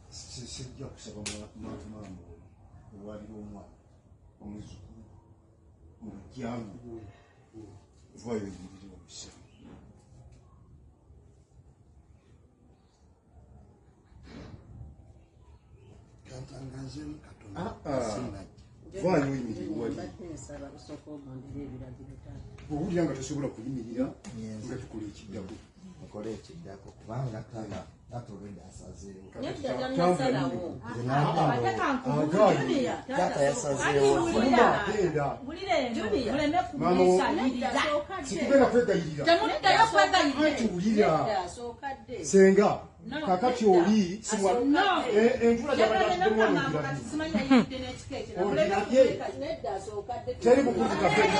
sijja kusaba maama ewalira omwana omuzukulu mu bujjangu vayo ebiriri omusa kantangaze katonda vayo emiriri owulira nga tosobola kuyimirira nga tukola ekiddako mukole ekiddako kubanga taata olwenda asazeewo taata yasazeewo sikugenda kwegayirira senga kakati oli enjula teri bukuvuga katonda